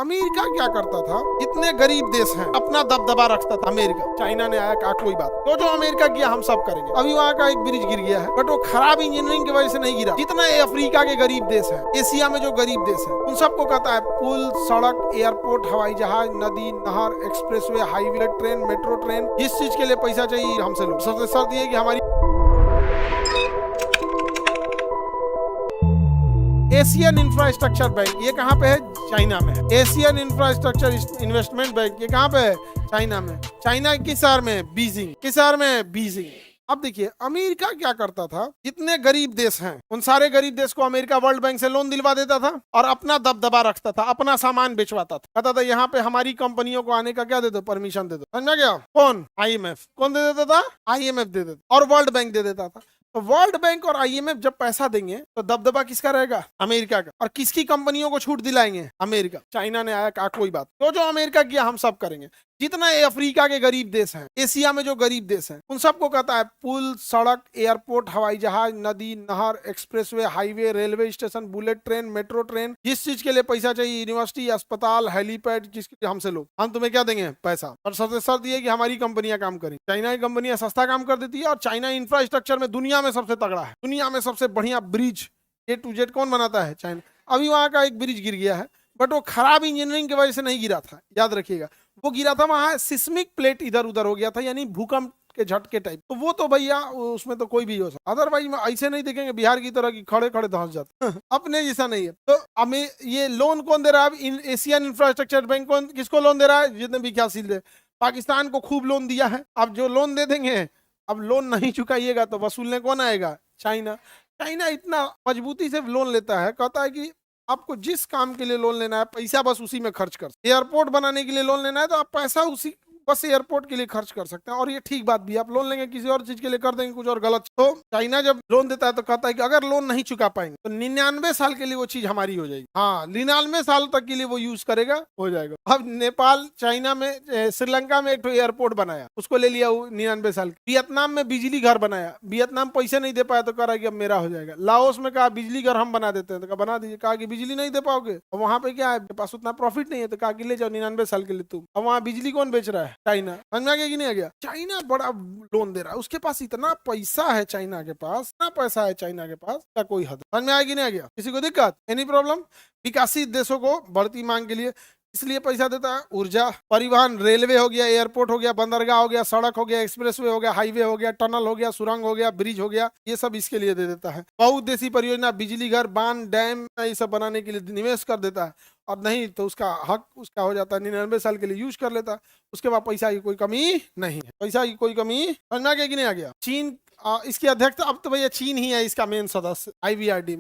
America क्या करता था, इतने गरीब देश हैं, अपना दबदबा रखता था अमेरिका। चाइना ने आया, कहा कोई बात, तो जो अमेरिका किया हम सब करेंगे। अभी वहाँ का एक ब्रिज गिर गया है, बट वो खराब इंजीनियरिंग की वजह से नहीं गिरा। जितना ये अफ्रीका के गरीब देश है, एशिया में जो गरीब देश है, उन सबको कहता है पुल, सड़क, एयरपोर्ट, हवाई जहाज, नदी, नहर, expressway, highway, train, metro train, जिस चीज के लिए पैसा चाहिए हमसे लो। सबसे शर्त ये कि हमारी एशियन इंफ्रास्ट्रक्चर बैंक, ये कहाँ पे है? चाइना में है। एशियन इंफ्रास्ट्रक्चर इन्वेस्टमेंट बैंक, ये कहाँ पे है? चाइना में। चाइना किस शहर में? बीजिंग। किस शहर में? बीजिंग। अब देखिए अमेरिका क्या करता था, जितने गरीब देश हैं उन सारे गरीब देश को अमेरिका वर्ल्ड बैंक से लोन दिलवा देता था और अपना दबदबा रखता था, अपना सामान बेचवाता था। कहता था यहाँ पे हमारी कंपनियों को आने का क्या दे दो, परमिशन दे दो। समझा क्या? कौन? आईएमएफ। कौन दे देता था? आईएमएफ दे देता, और वर्ल्ड बैंक दे देता था। तो वर्ल्ड बैंक और आईएमएफ जब पैसा देंगे तो दबदबा किसका रहेगा? अमेरिका का। और किसकी कंपनियों को छूट दिलाएंगे? अमेरिका। चाइना ने आया, कहा कोई बात, तो जो अमेरिका किया हम सब करेंगे। जितना ये अफ्रीका के गरीब देश हैं, एशिया में जो गरीब देश हैं, उन सबको कहता है पुल, सड़क, एयरपोर्ट, हवाई जहाज, नदी, नहर, expressway, highway, railway station, bullet train, metro train, जिस चीज के लिए पैसा चाहिए, यूनिवर्सिटी, अस्पताल, हेलीपैड, जिसके हमसे लो, हम तुम्हें क्या देंगे? पैसा। और सबसे शर्त ये कि हमारी कंपनियां काम करें। चाइना की कंपनियां सस्ता काम कर देती है, और चाइना इंफ्रास्ट्रक्चर में दुनिया में सबसे तगड़ा है। दुनिया में सबसे बढ़िया ब्रिज A to Z कौन बनाता है? चाइना। अभी वहां का एक ब्रिज गिर गया है, बट वो खराब इंजीनियरिंग की वजह से नहीं गिरा था, याद रखिएगा। वो गिरा था वहां सिस्मिक प्लेट इधर उधर हो गया था, यानी भूकंप के झटके टाइप। तो वो तो भैया उसमें तो कोई भी हो सकता, अदरवाइज ऐसे नहीं देखेंगे बिहार की तरह की खड़े खड़े धंस जाते अपने जैसा नहीं है। तो हमें ये लोन कौन दे रहा है? एशियन इंफ्रास्ट्रक्चर बैंक कौन किसको लोन दे रहा है? जितने भी विकासशील है, पाकिस्तान को खूब लोन दिया है। अब जो लोन दे देंगे, अब लोन नहीं चुकाइएगा तो वसूलने कौन आएगा? चाइना। चाइना इतना मजबूती से लोन लेता है, कहता है कि आपको जिस काम के लिए लोन लेना है पैसा बस उसी में खर्च कर। एयरपोर्ट बनाने के लिए लोन लेना है तो आप पैसा उसी बस एयरपोर्ट के लिए खर्च कर सकते हैं। और ये ठीक बात भी, आप लोन लेंगे किसी और चीज के लिए कर देंगे कुछ और गलत। तो चाइना जब लोन देता है तो कहता है कि अगर लोन नहीं चुका पाएंगे तो 99 साल के लिए वो चीज हमारी हो जाएगी। हाँ, 99 साल तक के लिए वो यूज करेगा, हो जाएगा। अब नेपाल चाइना में श्रीलंका में एक एयरपोर्ट बनाया, उसको ले लिया 99 साल। वियतनाम में बिजली घर बनाया, वियतनाम पैसे नहीं दे पाया तो कह रहा है कि अब मेरा हो जाएगा। लाओस में कहा बिजली घर हम बना देते हैं, तो कहा बना दीजिए। कहा कि बिजली नहीं दे पाओगे, और वहां पे क्या है, पास उतना प्रॉफिट नहीं है, तो कहा कि ले जाओ 99 साल के लिए तुम। अब वहां बिजली कौन बेच रहा है? चाइना। समझ में आ गया कि नहीं आ गया? चाइना बड़ा लोन दे रहा है, उसके पास इतना पैसा है, चाइना के पास इतना पैसा है, चाइना के पास क्या कोई हद। समझ में आया कि नहीं आ गया? किसी को दिक्कत? Any problem? विकासित देशों को बढ़ती मांग के लिए इसलिए पैसा देता है। ऊर्जा, परिवहन, रेलवे हो गया, एयरपोर्ट हो गया, बंदरगाह हो गया, सड़क हो गया, एक्सप्रेसवे हो गया, हाईवे हो गया, टनल हो गया, सुरंग हो गया, ब्रिज हो गया, ये सब इसके लिए दे देता है। बहुउद्देशीय परियोजना, बिजली घर, बांध, डैम, ये सब बनाने के लिए निवेश कर देता है। और नहीं तो उसका हक उसका हो जाता है, 99 साल के लिए यूज कर लेता है। उसके बाद पैसा की कोई कमी नहीं है, पैसा की कोई कमी। समझ में आ गया कि नहीं आ गया? चीन इसके अध्यक्ष, अब तो भैया चीन ही है इसका मेन सदस्य IBRD में।